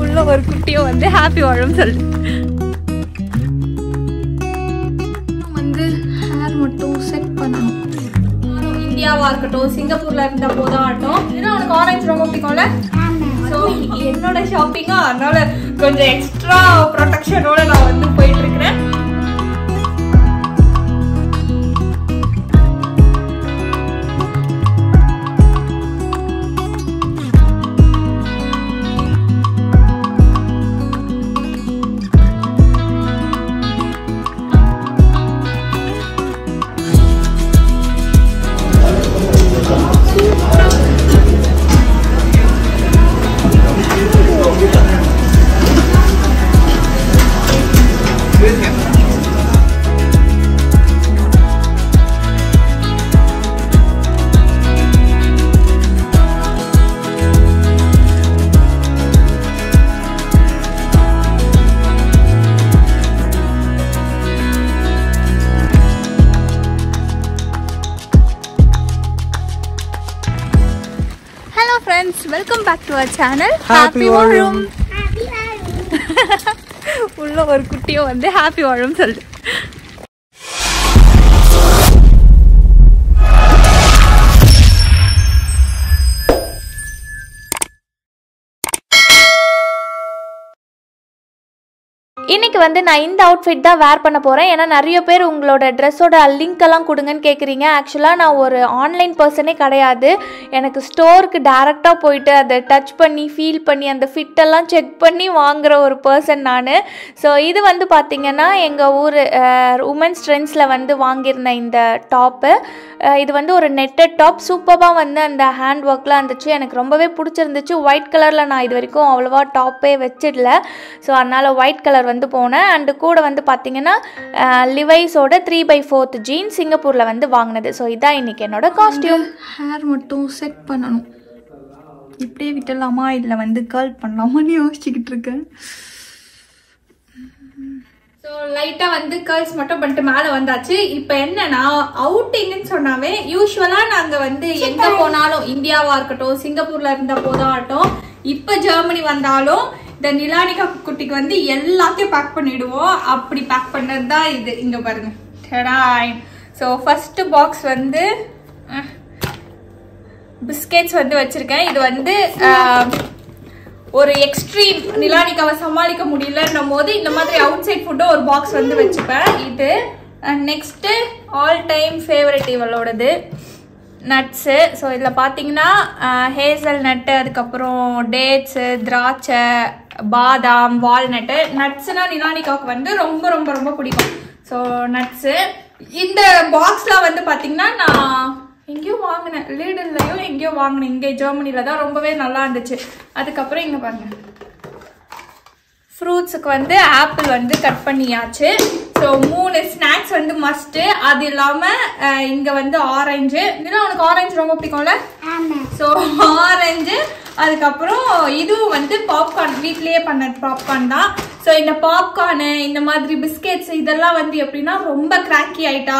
உள்ள ஒரு குட்டியும் வந்து ஹாப்பி வாழும் சொல்லு. வந்து ஹேர் மட்டும் செட் பண்ணணும். இந்தியாவா இருக்கட்டும், சிங்கப்பூர்ல இருந்த போதும் ஆகட்டும். ஏன்னா உனக்கு ஆரஞ்சு ரொம்ப பிடிக்கும்ல. ஸோ என்னோட ஷாப்பிங்கா, அதனால கொஞ்சம் எக்ஸ்ட்ரா ப்ரொடெக்ஷனோட நான் வந்து போயிட்டு இருக்கிறேன். Welcome back to our channel happy வாழும். உள்ள ஒரு குட்டியும் வந்து ஹாப்பி வாழும் சொல்லு. இன்னைக்கு வந்து நான் இந்த அவுட்ஃபிட் தான் வேர் பண்ண போகிறேன். ஏன்னா நிறைய பேர் உங்களோட ட்ரெஸ்ஸோட லிங்க்கெல்லாம் கொடுங்கன்னு கேட்குறீங்க. ஆக்சுவலாக நான் ஒரு ஆன்லைன் பர்சனே கிடையாது. எனக்கு ஸ்டோருக்கு டேரெக்டாக போயிட்டு அதை டச் பண்ணி ஃபீல் பண்ணி அந்த ஃபிட்டெல்லாம் செக் பண்ணி வாங்குகிற ஒரு பர்சன் நான். ஸோ இது வந்து பார்த்திங்கன்னா எங்கள் ஊர் உமன்ஸ் ட்ரெண்ட்ஸில் வந்து வாங்கியிருந்தேன் இந்த டாப்பு. இது வந்து ஒரு நெட்டட் டாப். சூப்பராக வந்து அந்த ஹேண்ட் ஒர்க்லாம் இருந்துச்சு. எனக்கு ரொம்பவே பிடிச்சிருந்துச்சு. ஒயிட் கலரில் நான் இது வரைக்கும் அவ்வளோவா டாப்பே வச்சிடல. ஸோ அதனால் ஒயிட் கலர் வந்து போனேன். அண்டு கூட வந்து பார்த்திங்கன்னா லிவைஸோட 3/4 ஜீன்ஸ் சிங்கப்பூரில் வந்து வாங்கினது. ஸோ இதான் இன்றைக்கி என்னோட காஸ்டியூம். ஹேர் மட்டும் செட் பண்ணணும். இப்படியே விட்டுடலாமா இல்லை வந்து கேர்ள் பண்ணலாமான்னு யோசிச்சுக்கிட்டு இருக்கேன். ஸோ லைட்டாக வந்து கேர்ள்ஸ் மட்டும் பண்ணிட்டு மேலே வந்தாச்சு. இப்போ என்னன்னா அவுட்டிங்னு சொன்னாவே யூஸ்வலாக நாங்கள் வந்து எங்கே போனாலும் இந்தியாவாக இருக்கட்டும், சிங்கப்பூரில் இருந்த போதாகட்டும், இப்போ ஜெர்மனி வந்தாலும் இந்த நிலானிகா குட்டிக்கு வந்து எல்லாத்தையும் பேக் பண்ணிடுவோம். அப்படி பேக் பண்ணது தான் இது. இங்கே பாருங்க. ஸோ ஃபர்ஸ்ட் பாக்ஸ் வந்து பிஸ்கெட்ஸ் வந்து வச்சிருக்கேன். இது வந்து ஒரு எக்ஸ்ட்ரீம் நிலானிகாவை சமாளிக்க முடியலன்னும் போது இந்த மாதிரி அவுட் சைட் ஃபுட்டும் ஒரு பாக்ஸ் வந்து வச்சுப்பேன். இது நெக்ஸ்ட்டு ஆல் டைம் ஃபேவரட் இவளோடது நட்ஸு. ஸோ இதில் பார்த்தீங்கன்னா ஹேசல் நட்டு, அதுக்கப்புறம் டேட்ஸு, திராட்சை, பாதாம், வால்நட்டு. நட்ஸுனால் நிலானிகாவுக்கு வந்து ரொம்ப ரொம்ப ரொம்ப பிடிக்கும். So nuts. இந்த பாக்ஸ்லாம் வந்து பார்த்தீங்கன்னா நான் எங்கேயோ வாங்கினேன், லீடர்லையும் எங்கேயோ வாங்கினேன். இங்கே ஜெர்மனியில் தான் ரொம்பவே நல்லா இருந்துச்சு. அதுக்கப்புறம் இங்கே பாருங்கள், ஃப்ரூட்ஸுக்கு வந்து ஆப்பிள் வந்து கட் பண்ணியாச்சு. ஸோ 3 ஸ்நாக்ஸ் வந்து மஸ்ட்டு. அது இல்லாமல் இங்கே வந்து ஆரஞ்சு. இதெல்லாம் உனக்கு ஆரஞ்சு ரொம்ப பிடிக்கும்ல. So orange. அதுக்கப்புறம் இதுவும் வந்து பாப்கார்ன், வீட்லேயே பண்ண பாப்கார்ன் தான். ஸோ இந்த பாப்கார்னு, இந்த மாதிரி பிஸ்கெட்ஸ் இதெல்லாம் வந்து எப்படின்னா ரொம்ப கிராக்கி ஆயிட்டா,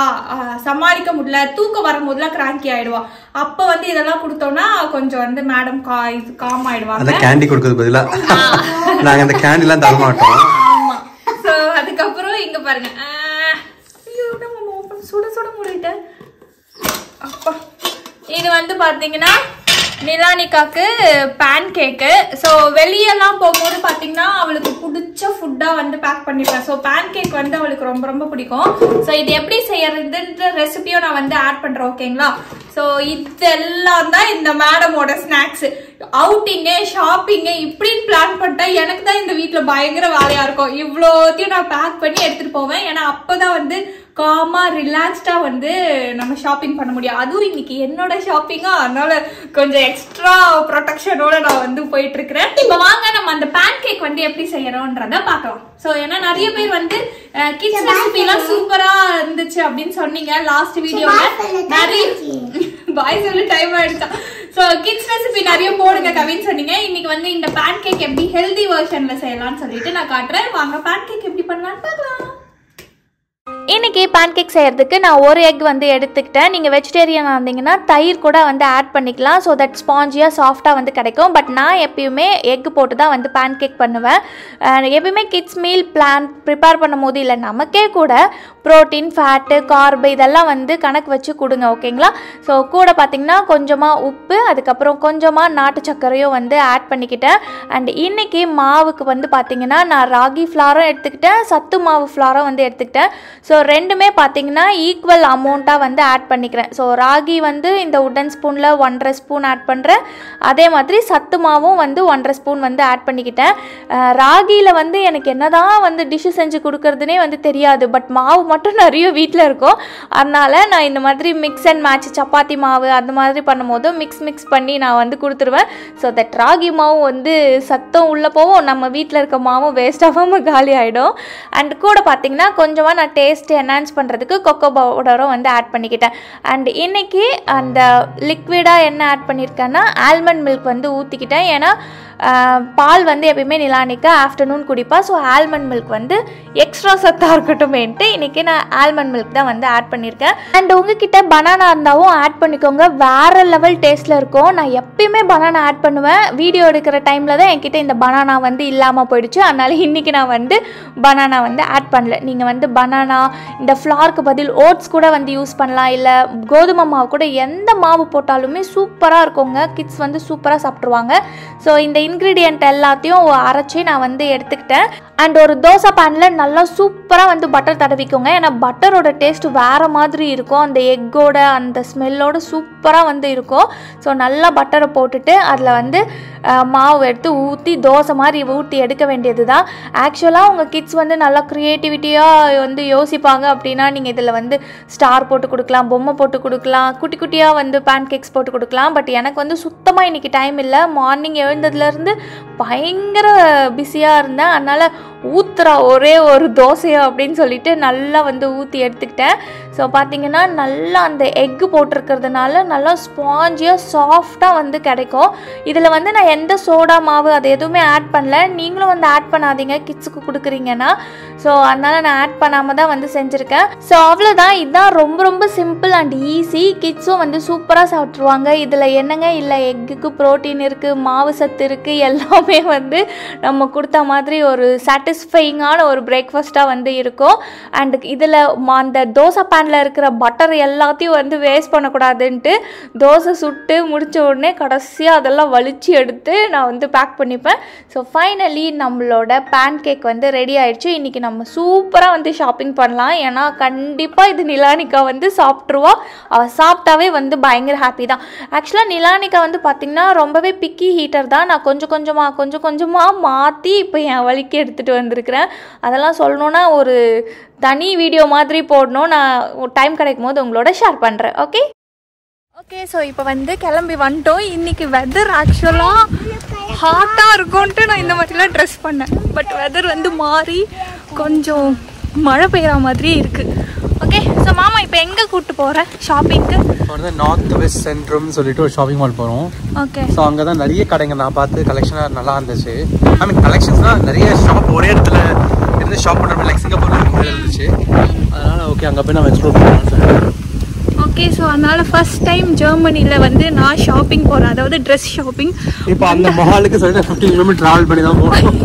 சமாளிக்க முடியல, தூக்கம் வரும்போதுலாம் கிராக்கி ஆயிடுவா. அப்போ வந்து இதெல்லாம் கொடுத்தோம்னா கொஞ்சம் வந்து மேடம் காம் ஆயிடுவாங்க. கேண்டி கொடுக்கறது பதிலா நாங்க அந்த கேண்டிலாம் தர மாட்டோம். ஆமா. ஸோ அதுக்கப்புறம் இங்க பாருங்க, சுட சுட முடியிட்டேன். அப்பா, இது வந்து பாத்தீங்கன்னா நிலானிகாக்கு பேன் கேக்கு. ஸோ வெளியெல்லாம் போகும்போது பார்த்தீங்கன்னா அவளுக்கு பிடிச்ச ஃபுட்டாக வந்து பேக் பண்ணிப்பேன். ஸோ பேன் கேக் வந்து அவளுக்கு ரொம்ப ரொம்ப பிடிக்கும். ஸோ இது எப்படி செய்யறதுன்ற ரெசிபியும் நான் வந்து ஆட் பண்ணுறேன், ஓகேங்களா. ஸோ இதெல்லாம் தான் இந்த மேடமோட ஸ்நாக்ஸ். அவுட்டிங்கு, ஷாப்பிங்கு இப்படின்னு பிளான் பண்ணிட்டா எனக்கு தான் இந்த வீட்டில் பயங்கர வேலையாக இருக்கும். இவ்வளோத்தையும் நான் பேக் பண்ணி எடுத்துகிட்டு போவேன். ஏன்னா அப்போ தான் வந்து காமா ரிலாக்ஸ்டா வந்து நம்ம ஷாப்பிங் பண்ண முடியும். அதுவும் இன்னைக்கு என்னோட ஷாப்பிங்கா, அதனால கொஞ்சம் எக்ஸ்ட்ரா ப்ரொடெக்ஷனோட நான் வந்து போயிட்டு இருக்கிறேன். இப்ப வாங்க நம்ம அந்த பேன் கேக் வந்து எப்படி செய்யறோம்ன்றத பார்க்கலாம். ஸோ ஏன்னா நிறைய பேர் வந்து கிட்ஸ் ரெசிபி எல்லாம் சூப்பரா இருந்துச்சு அப்படின்னு சொன்னீங்க லாஸ்ட் வீடியோல. நிறைய பாய் சொல்லி டைம் ஆயிடுச்சா. ஸோ கிட்ஸ் ரெசிபி நிறைய போடுங்க கவின்னு சொன்னீங்க. இன்னைக்கு வந்து இந்த பேன் கேக் எப்படி ஹெல்தி வெர்ஷன்ல செய்யலாம்னு சொல்லிட்டு நான் காட்டுறேன். வாங்க பேன் கேக் எப்படி பண்ணலாம்னு பார்க்கலாம். இன்றைக்கி பேன்கேக் செய்கிறதுக்கு நான் ஒரு எக் வந்து எடுத்துக்கிட்டேன். நீங்கள் வெஜிடேரியனாக இருந்தீங்கன்னா தயிர் கூட வந்து ஆட் பண்ணிக்கலாம். ஸோ தட் ஸ்பாஞ்சியாக சாஃப்டாக வந்து கிடைக்கும். பட் நான் எப்பயுமே எக் போட்டு தான் வந்து பேன்கேக் பண்ணுவேன். எப்பயுமே கிட்ஸ் மீல் பிளான் ப்ரிப்பேர் பண்ணும் போது இல்லை நமக்கே கூட ப்ரோட்டீன், ஃபேட்டு, கார்பு இதெல்லாம் வந்து கணக்கு வச்சு கொடுங்க, ஓகேங்களா? ஸோ கூட பார்த்திங்கன்னா கொஞ்சமாக உப்பு, அதுக்கப்புறம் கொஞ்சமாக நாட்டு சர்க்கரையும் வந்து ஆட் பண்ணிக்கிட்டேன். அண்ட் இன்றைக்கி மாவுக்கு வந்து பார்த்திங்கன்னா நான் ராகி ஃப்ளாரும் எடுத்துக்கிட்டேன், சத்து மாவு ஃப்ளாரும் வந்து எடுத்துக்கிட்டேன். ஸோ ரெண்டுமே பார்த்திங்கன்னா ஈக்குவல் அமௌண்ட்டாக வந்து ஆட் பண்ணிக்கிறேன். ஸோ ராகி வந்து இந்த உட்டன் ஸ்பூனில் 1.5 ஸ்பூன் ஆட் பண்ணுறேன். அதே மாதிரி சத்து மாவும் வந்து 1.5 ஸ்பூன் வந்து ஆட் பண்ணிக்கிட்டேன். ராகியில் வந்து எனக்கு என்னதான் வந்து டிஷ்ஷு செஞ்சு கொடுக்குறதுனே வந்து தெரியாது. பட் மாவு மட்டும் நிறைய வீட்டில் இருக்கும். அதனால் நான் இந்த மாதிரி மிக்ஸ் அண்ட் மேட்ச் சப்பாத்தி மாவு அந்த மாதிரி பண்ணும்போது மிக்ஸ் பண்ணி நான் வந்து கொடுத்துருவேன். ஸோ தட் ராகி மாவும் வந்து சத்தம் உள்ளே போவோம், நம்ம வீட்டில் இருக்க மாவும் வேஸ்ட் ஆகாமல் காலி ஆகிடும். அண்ட் கூட பார்த்திங்கன்னா கொஞ்சமாக நான் டேஸ்ட்டு என்ஹான்ஸ் பண்ணுறதுக்கு கொக்கோ பவுடரும் வந்து ஆட் பண்ணிக்கிட்டேன். அண்ட் இன்றைக்கி அந்த லிக்விடாக என்ன ஆட் பண்ணியிருக்கேன்னா ஆல்மண்ட் மில்க் வந்து ஊற்றிக்கிட்டேன். ஏன்னா பால் வந்து எப்பயுமே நிலானிக்கு ஆஃப்டர்நூன் குடிப்பா. ஸோ ஆல்மண்ட் மில்க் வந்து எக்ஸ்ட்ரா சத்தாக இருக்கட்டுமேன்ட்டு இன்றைக்கி நான் ஆல்மண்ட் மில்க் தான் வந்து ஆட் பண்ணியிருக்கேன். அண்ட் உங்ககிட்ட பனானா இருந்தாலும் ஆட் பண்ணிக்கோங்க, வேறு லெவல் டேஸ்ட்டில் இருக்கும். நான் எப்பயுமே பனானா ஆட் பண்ணுவேன். வீடியோ எடுக்கிற டைமில் தான் என்கிட்ட இந்த பனானா வந்து இல்லாமல் போயிடுச்சு. அதனால் இன்றைக்கி நான் வந்து பனானா வந்து ஆட் பண்ணல. நீங்கள் வந்து பனானா இந்த ஃப்ளார்க்கு பதில் ஓட்ஸ் கூட வந்து யூஸ் பண்ணலாம், இல்லை கோதுமை மாவு கூட எந்த மாவு போட்டாலுமே சூப்பராக இருக்குங்க. கிட்ஸ் வந்து சூப்பராக சாப்பிட்ருவாங்க. ஸோ இந்த இன்க்ரீடியன்ட் எல்லாத்தையும் அரைச்சி நான் வந்து எடுத்துக்கிட்டேன். அண்ட் ஒரு தோசை பேனில் நல்லா சூப்பராக வந்து பட்டர் தடவிக்கோங்க. ஏன்னா பட்டரோட டேஸ்ட் வேறு மாதிரி இருக்கும், அந்த எக்கோட அந்த ஸ்மெல்லோட சூப்பராக வந்து இருக்கும். ஸோ நல்லா பட்டரை போட்டுட்டு அதில் வந்து மாவு எடுத்து ஊற்றி தோசை மாதிரி ஊற்றி எடுக்க வேண்டியது தான். ஆக்சுவலாக உங்கள் கிட்ஸ் வந்து நல்லா க்ரியேட்டிவிட்டியாக வந்து யோசிப்பாங்க அப்படின்னா நீங்கள் இதில் வந்து ஸ்டார் போட்டு கொடுக்கலாம், பொம்மை போட்டு கொடுக்கலாம், குட்டி குட்டியாக வந்து பேன்கேக்ஸ் போட்டு கொடுக்கலாம். பட் எனக்கு வந்து சுத்தமாக இன்றைக்கி டைம் இல்லை. மார்னிங் எழுந்ததுலேருந்து பயங்கர பிஸியாக இருந்தேன். அதனால் ஊத்துறா ஒரே ஒரு தோசையோ அப்படின்னு சொல்லிட்டு நல்லா வந்து ஊற்றி எடுத்துக்கிட்டேன். ஸோ பார்த்திங்கன்னா நல்லா அந்த எக்கு போட்டிருக்கிறதுனால நல்லா ஸ்பாஞ்சியாக சாஃப்டாக வந்து கிடைக்கும். இதில் வந்து நான் எந்த சோடா மாவு அது எதுவுமே ஆட் பண்ணல. நீங்களும் வந்து ஆட் பண்ணாதீங்க கிட்ஸுக்கு கொடுக்குறீங்கன்னா. ஸோ அதனால் நான் ஆட் பண்ணாமல் தான் வந்து செஞ்சுருக்கேன். ஸோ அவ்வளோதான். இதுதான் ரொம்ப ரொம்ப சிம்பிள் அண்ட் ஈஸி. கிட்ஸும் வந்து சூப்பராக சாப்பிட்ருவாங்க. இதில் என்னங்க இல்லை, எக்குக்கு ப்ரோட்டீன் இருக்குது, மாவு சத்து இருக்குது, எல்லாமே வந்து நம்ம கொடுத்த மாதிரி ஒரு சாட்டிஸ்ஃபைங்கான ஒரு பிரேக்ஃபாஸ்ட்டாக வந்து இருக்கும். அண்ட் இதில் அந்த தோசை பேனில் இருக்கிற பட்டர் எல்லாத்தையும் வந்து வேஸ்ட் பண்ணக்கூடாதுன்ட்டு தோசை சுட்டு முடித்த உடனே கடைசியாக அதெல்லாம் வலிச்சு எடுத்து நான் வந்து பேக் பண்ணிப்பேன். ஸோ ஃபைனலி நம்மளோட பேன் கேக் வந்து ரெடி ஆயிடுச்சு. இன்றைக்கி நம்ம சூப்பராக வந்து ஷாப்பிங் பண்ணலாம். ஏன்னா கண்டிப்பாக இது நிலானிகா வந்து சாப்பிட்ருவா. அவள் சாப்பிட்டாவே வந்து பயங்கர ஹாப்பி தான். ஆக்சுவலாக நிலானிகா வந்து பார்த்திங்கன்னா ரொம்பவே பிக்கி ஹீட்டர் தான். நான் கொஞ்சம் கொஞ்சமாக மாற்றி இப்போ என் வலிக்கு எடுத்துகிட்டு வந்திருக்கிறேன். அதெல்லாம் சொல்லணுன்னா ஒரு தனி வீடியோ மாதிரி போடணும். நான் டைம் கிடைக்கும் போது உங்களோட ஷேர் பண்ணுறேன். ஓகே ஸோ இப்போ வந்து கிளம்பி வந்துட்டோம். இன்றைக்கி வெதர் ஆக்சுவலாக ஹாட்டாக இருக்கும்ன்ட்டு நான் இந்த மாதிரிலாம் ட்ரெஸ் பண்ணேன். பட் வெதர் வந்து மாறி கொஞ்சம் மழை பெய்கிற மாதிரியே இருக்குது. ஓகே ஸோ மாமா இப்போ எங்கே கூப்பிட்டு போகிறேன் ஷாப்பிங்க்கு? இப்போ வந்து நார்த் வெஸ்ட் சென்ட்ரம்னு சொல்லிட்டு ஒரு ஷாப்பிங் மால் போகிறோம். ஓகே ஸோ அங்கே தான் நிறைய கடைங்க நான் பார்த்து கலெக்ஷனாக நல்லா இருந்துச்சு. ஐ மீன் கலெக்ஷன்ஸ்னால் நிறைய ஷாப் ஒரே இடத்துல இருந்து ஷாப் பண்ணுற மாதிரி லைக் சிங்கப்பூரில் இருந்துச்சு. அதனால் ஓகே அங்கே போய் நம்ம எக்ஸ்ப்ளோர் பண்ணலாம்னு சொல்லிட்டு. ஓகே ஸோ அதனால் ஃபர்ஸ்ட் டைம் ஜெர்மனியில் வந்து நான் ஷாப்பிங் போகிறேன், அதாவது ட்ரெஸ் ஷாப்பிங். இப்போ அந்த மாலுக்கு சொல்லிட்டு 15 கிலோமீட்டர் ட்ராவல் பண்ணி தான் போகணும்.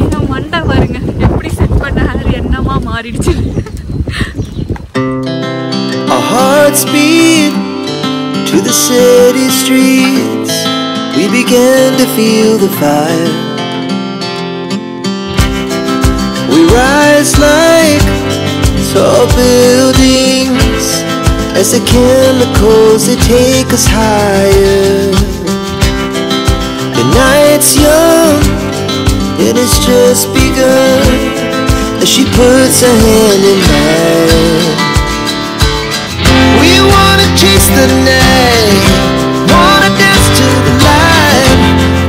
ஏன்னா மண்டை பாருங்க எப்படி செட் பண்ண ஹேர் என்னமா மாறிடுச்சு. Our hearts beat to the city streets. We began to feel the fire. We rise like tall buildings as the chemicals they take us higher. The night's young and it's just begun as she puts her hand in mine. We wanna chase the night, wanna dance to the light,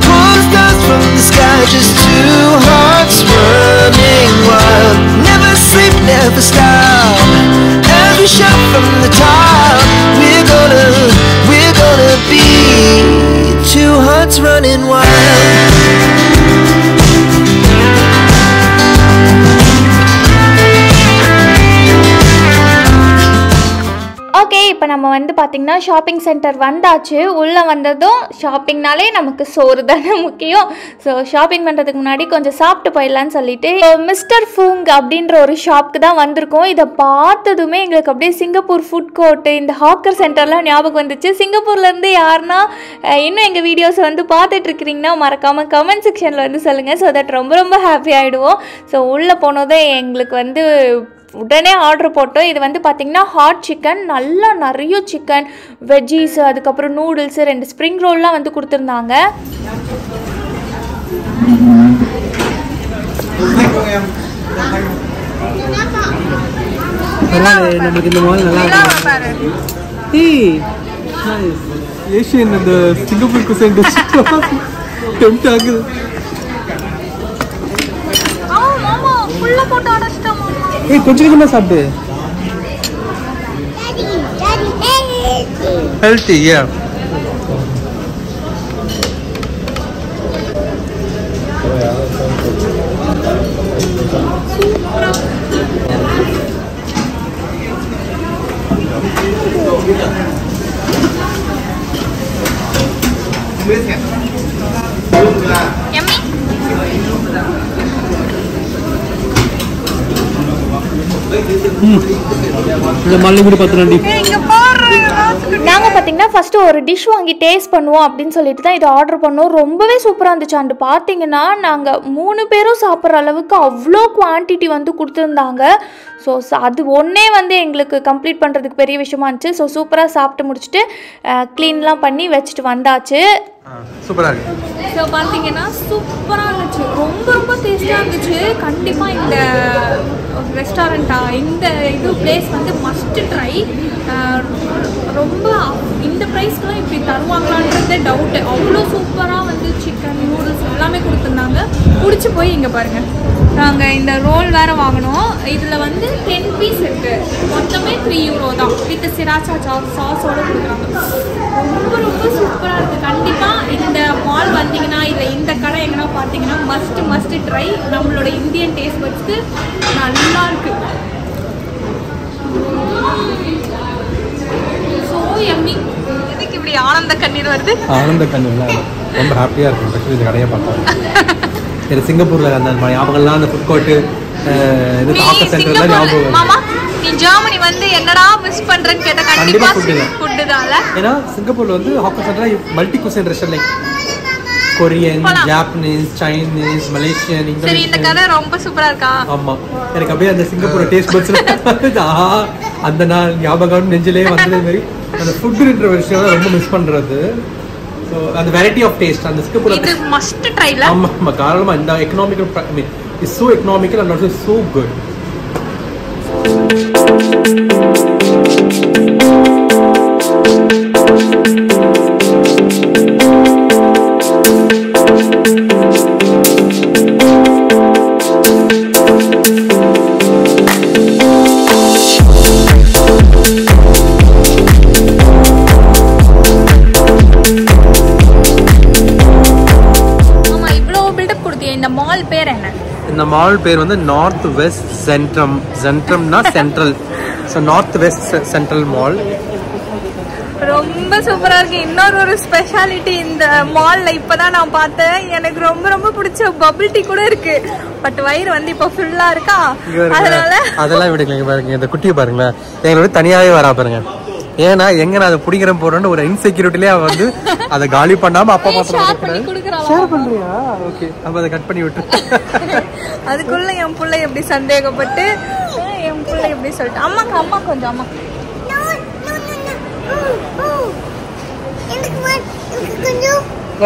pull the stars from the sky, just two hearts running wild. Never sleep, never stop, as we shout from the top. We're gonna be two hearts running wild. இப்போ நம்ம வந்து பார்த்திங்கன்னா shopping centre வந்தாச்சு. உள்ளே வந்ததும் ஷாப்பிங்னாலே நமக்கு சோறு தானே முக்கியம். ஸோ ஷாப்பிங் பண்ணுறதுக்கு முன்னாடி கொஞ்சம் சாப்பிட்டு போயிடலான்னு சொல்லிட்டு மிஸ்டர் ஃபூங் அப்படின்ற ஒரு ஷாப்புக்கு தான் வந்திருக்கோம். இதை பார்த்ததுமே எங்களுக்கு அப்படியே சிங்கப்பூர் ஃபுட் கோர்ட்டு இந்த ஹாக்கர் சென்டர்லாம் ஞாபகம் வந்துச்சு. சிங்கப்பூர்லேருந்து யாருன்னா இன்னும் எங்கள் வீடியோஸை வந்து பார்த்துட்ருக்கிறீங்கன்னா மறக்காமல் கமெண்ட் செக்ஷனில் வந்து சொல்லுங்கள். ஸோ தட் ரொம்ப ரொம்ப ஹாப்பி ஆகிடுவோம். ஸோ உள்ளே போனதே எங்களுக்கு வந்து உடனே ஆர்டர் போட்டோம். இது வந்து பார்த்திங்கன்னா ஹாட் சிக்கன், நல்லா நிறைய சிக்கன், வெஜ்ஜீஸ், அதுக்கப்புறம் நூடுல்ஸு, 2 ஸ்ப்ரிங் ரோல்லாம் வந்து கொடுத்துருந்தாங்க. நமக்கு இந்த மால் நல்லா ஏஷியன் அந்த சிங்கப்பூர் குசைன் டெம்ப்ட் ஆகுது. கொஞ்சம் கொஞ்சமா சாப்பிடு. ஹெல்த்தி. நாங்கள் பார்த்தீங்கன்னா ஃபஸ்ட்டு ஒரு டிஷ் வாங்கி டேஸ்ட் பண்ணுவோம் அப்படின்னு சொல்லிட்டு தான் இதை ஆர்டர் பண்ணோம். ரொம்பவே சூப்பராக இருந்துச்சு. அண்டு பார்த்தீங்கன்னா நாங்கள் 3 பேரும் சாப்பிட்ற அளவுக்கு அவ்வளோ குவான்டிட்டி வந்து கொடுத்துருந்தாங்க. ஸோ அது ஒன்றே வந்து எங்களுக்கு கம்ப்ளீட் பண்ணுறதுக்கு பெரிய விஷயமா இருந்துச்சு. ஸோ சூப்பராக சாப்பிட்டு முடிச்சுட்டு க்ளீன்லாம் பண்ணி வச்சுட்டு வந்தாச்சு. சூப்பராக இருக்கு. ஸோ பார்த்தீங்கன்னா சூப்பராக இருந்துச்சு. ரொம்ப ரொம்ப டேஸ்ட்டாக இருந்துச்சு. கண்டிப்பாக இந்த ரெஸ்டாரண்ட்டாக இந்த இது பிளேஸ் வந்து மஸ்ட்டு ட்ரை. ரொம்ப இந்த ப்ரைஸ்க்கெலாம் இப்படி தருவாங்களான்றதே டவுட்டு. அவ்வளோ சூப்பராக வந்து சிக்கன், நூடுல்ஸ் எல்லாமே கொடுத்துருந்தாங்க. பிடிச்சி போய் இங்கே பாருங்கள், நாங்கள் இந்த ரோல் வேறு வாங்கினோம். இதில் வந்து 10 பீஸ் இருக்குது. மொத்தமே 3 யூரோ தான். வித் சிராச்சா சாஸோடு கொடுக்குறாங்க. ரொம்ப ரொம்ப சூப்பராக இருக்குது. கண்டிப்பாக இந்த மால் வந்தீங்கன்னா இல்லை இந்த கடை எங்கன்னா பார்த்தீங்கன்னா மஸ்ட்டு ட்ரை. நம்மளோட இந்தியன் டேஸ்ட் வச்சுட்டு நல்லா இருக்குது. So yummy. எதுக்கு இப்படி ஆனந்த கண்ணீர் வருது? ஆனந்த கண்ணீர் ரொம்ப ஹாப்பியாக இருக்கும் இந்த கடையை பார்த்தா. சிங்கப்பூரில் அந்த ஞாபகம்லாம் அந்த ஃபுட் கோர்ட்டு ஞாபகம். நீ ஜெர்மனி வந்து என்னடா மிஸ் பண்றேன்னு கேட்ட கண்டிப்பா ஃபுட் தான். ஏன்னா சிங்கப்பூர்ல வந்து ஹாக்கர் சென்டர்ல multi cuisine restaurant like Korean, Japanese, Chinese, Malaysian, Indonesian. சரி, இந்த கடை ரொம்ப சூப்பரா இருக்கா? ஆமா, எனக்கு அப்படியே அந்த சிங்கப்பூர் டேஸ்ட் பட்ஸ் அந்த நாள் ஞாபகம் நெஞ்சிலே வந்ததே மாதிரி அந்த ஃபுட்ன்ற விஷயம் ரொம்ப மிஸ் பண்றது. ஸோ அந்த வெரைட்டி ஆஃப் டேஸ்ட் அந்த சிங்கப்பூர் இது மஸ்ட் ட்ரைல. ஆமா, காரணமா இந்த economical, I mean it's so economical and also so good. இந்த மால் பேர் வந்து நார்த் வெஸ்ட் சென்ட்ரம். சென்ட்ரம்னா central. So north west central mall. ரொம்ப சூப்பரா இருக்கு. இன்னொரு ஒரு ஸ்பெஷாலிட்டி இந்த மால்ல இப்பதான் நான் பார்த்தேன். எனக்கு ரொம்ப ரொம்ப பிடிச்ச பபிள் டீ கூட இருக்கு. பட் வயிறு வந்து இப்ப ஃபுல்லா இருக்கா, அதனால அதெல்லாம் விடுங்க. பாருங்க இந்த குட்டியை பாருங்களேன், எங்களோட தனியாவே வரா பாருங்க. ஏன்னா எங்க நான் அதை பிடிக்கிறேன் போறேன்னு ஒரு இன்செக்யூரிட்டிலே வந்து அதை காலி பண்ணாம அப்பா ஷேர் பண்றியா? ஓகே, அப்ப அதை கட் பண்ணி விட்டு அதுக்குள்ள என் பிள்ளை எப்படி சந்தேகப்பட்டு என் பிள்ளை எப்படி சொல்லிட்டு அம்மா கொஞ்சம் அம்மா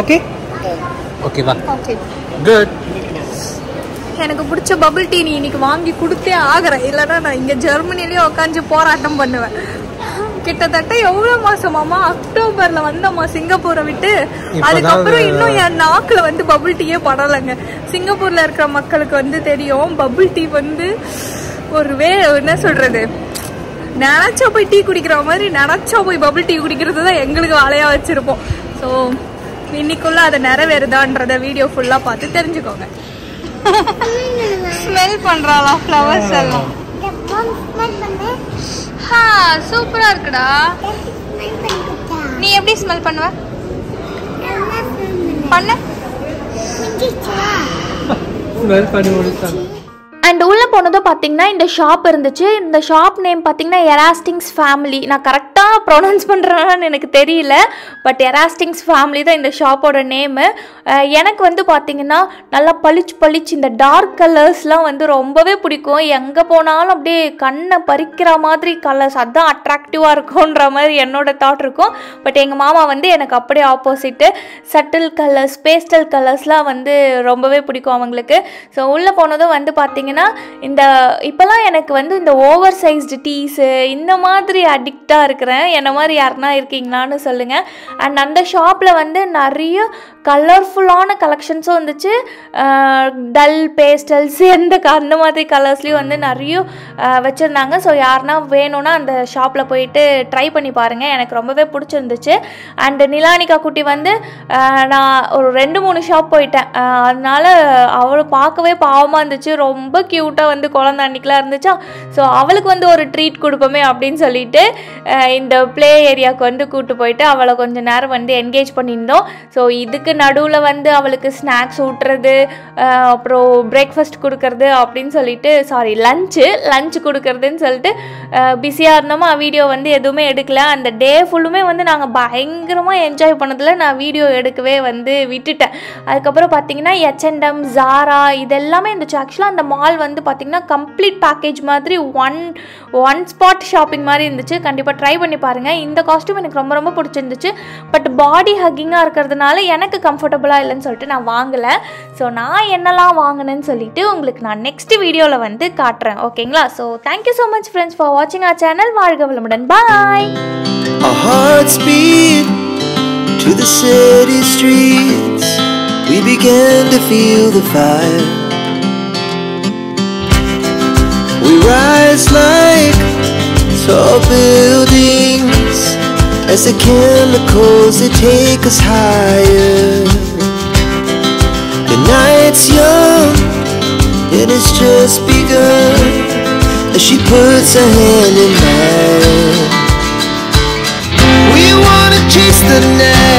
ஓகே ஓகே வா குட். எனக்கு பிடிச்ச பபிள் டீ நீ இன்னைக்கு வாங்கி கொடுத்தே ஆகுற, இல்லைன்னா நான் இங்க ஜெர்மனிலேயே உட்காந்து போராட்டம் பண்ணுவேன். கிட்டத்தட்ட எவ்வளவு மாசமாமா, அக்டோபர்ல வந்தம்மா சிங்கப்பூரை விட்டு. அதுக்கப்புறம் இன்னும் என் நாக்குல வந்து பபிள் டீயே படலைங்க. சிங்கப்பூர்ல இருக்கிற மக்களுக்கு வந்து தெரியும் பபிள் டீ வந்து ஒரு என்ன சொல்றது, நினைச்சா போய் டீ குடிக்கிற மாதிரி நினைச்சா போய் பபிள் டீ குடிக்கிறது தான் எங்களுக்கு வேலையா வச்சிருப்போம். ஸோ இன்னைக்குள்ள அதை நிறைவேறுதான்றத வீடியோ ஃபுல்லா பார்த்து தெரிஞ்சுக்கோங்க. ஸ்மெல் பண்றாளா ஃப்ளவர்ஸ் எல்லாம். சூப்பரா இருக்குடா. நீ எப்படி ஸ்மெல் பண்ணுவ? பண்ண ஸ்மெல் பண்ணி முடிச்சா. அண்ட் உள்ளே போனதும் பார்த்தீங்கன்னா இந்த ஷாப் இருந்துச்சு. இந்த ஷாப் நேம் பார்த்தீங்கன்னா எராஸ்டிங்ஸ் ஃபேமிலி. நான் கரெக்டாக ப்ரொனவுன்ஸ் பண்ணுறேன்னு எனக்கு தெரியல, பட் எராஸ்டிங்ஸ் ஃபேமிலி தான் இந்த ஷாப்போட நேமு. எனக்கு வந்து பார்த்தீங்கன்னா நல்லா பளிச்சு இந்த டார்க் கலர்ஸ்லாம் வந்து ரொம்பவே பிடிக்கும். எங்கே போனாலும் அப்படியே கண்ணை பறிக்கிற மாதிரி கலர்ஸ் அதுதான் அட்ராக்டிவாக இருக்கும்ன்ற மாதிரி என்னோட தாட் இருக்கும். பட் எங்கள் மாமா வந்து எனக்கு அப்படியே ஆப்போசிட்டு சட்டில் கலர்ஸ் பேஸ்டல் கலர்ஸ்லாம் வந்து ரொம்பவே பிடிக்கும் அவங்களுக்கு. ஸோ உள்ளே போனதும் வந்து பார்த்தீங்கன்னா இந்த இப்போலாம் எனக்கு வந்து இந்த ஓவர் சைஸ்டு டீஸு இந்த மாதிரி அடிக்டாக இருக்கிறேன். என்ன மாதிரி யாருன்னா இருக்கீங்களான்னு சொல்லுங்கள். அண்ட் அந்த ஷாப்பில் வந்து நிறைய கலர்ஃபுல்லான கலெக்ஷன்ஸும் வந்துச்சு. டல் பேஸ்டல்ஸ் அந்த மாதிரி கலர்ஸ்லேயும் வந்து நிறைய வச்சுருந்தாங்க. ஸோ யாருன்னா வேணும்னா அந்த ஷாப்பில் போயிட்டு ட்ரை பண்ணி பாருங்கள். எனக்கு ரொம்பவே பிடிச்சிருந்துச்சு. அண்டு நிலானிகா குட்டி வந்து நான் ஒரு 2-3 ஷாப் போயிட்டேன். அதனால் அவளை பார்க்கவே பாவமாக இருந்துச்சு. ரொம்ப க்யூட்டாக வந்து குழந்தை அன்னைக்கெலாம் இருந்துச்சா. ஸோ அவளுக்கு வந்து ஒரு ட்ரீட் கொடுப்போமே அப்படின்னு சொல்லிட்டு இந்த ப்ளே ஏரியாவுக்கு வந்து கூப்பிட்டு போயிட்டு அவளை கொஞ்சம் நேரம் வந்து என்கேஜ் பண்ணியிருந்தோம். ஸோ இதுக்கு நடுவில் வந்து அவளுக்கு ஸ்நாக்ஸ் ஊட்டுறது, அப்புறம் பிரேக்ஃபாஸ்ட் கொடுக்கறது அப்படின்னு சொல்லிட்டு லஞ்சு கொடுக்கறதுன்னு சொல்லிட்டு பிஸியாக இருந்தோமா. வீடியோ வந்து எதுவுமே எடுக்கல. அந்த டே ஃபுல்லுமே வந்து நாங்கள் பயங்கரமாக என்ஜாய் பண்ணதில் நான் வீடியோ எடுக்கவே வந்து விட்டுட்டேன். அதுக்கப்புறம் பார்த்தீங்கன்னா H&M, Zara இதெல்லாமே இருந்துச்சு. ஆக்சுவலாக அந்த மால் வந்து பார்த்தீங்கன்னா கம்ப்ளீட் பேக்கேஜ் மாதிரி ஒன் ஸ்பாட் ஷாப்பிங் மாதிரி இருந்துச்சு. கண்டிப்பாக ட்ரை பண்ணி பாருங்கள். இந்த காஸ்ட்யூம் எனக்கு ரொம்ப ரொம்ப பிடிச்சிருந்துச்சு. பட் பாடி ஹக்கிங்காக இருக்கிறதுனால எனக்கு கம்ஃபர்டபுளாக இல்லைன்னு சொல்லிட்டு நான் வாங்கலை. ஸோ நான் என்னெல்லாம் வாங்கினேன்னு சொல்லிட்டு உங்களுக்கு நான் நெக்ஸ்ட் வீடியோவில் வந்து காட்டுறேன். ஓகேங்களா? So thank you so much friends for வாட்சிங் அவர் சேனல். வாழ்க வளமுடன். பாய். Our hearts beat to the city streets. We began to feel the fire. We rise like tall buildings as the chemicals they take us higher. The night's young and it's just begun as she puts her hand in mine. We wanna chase the night.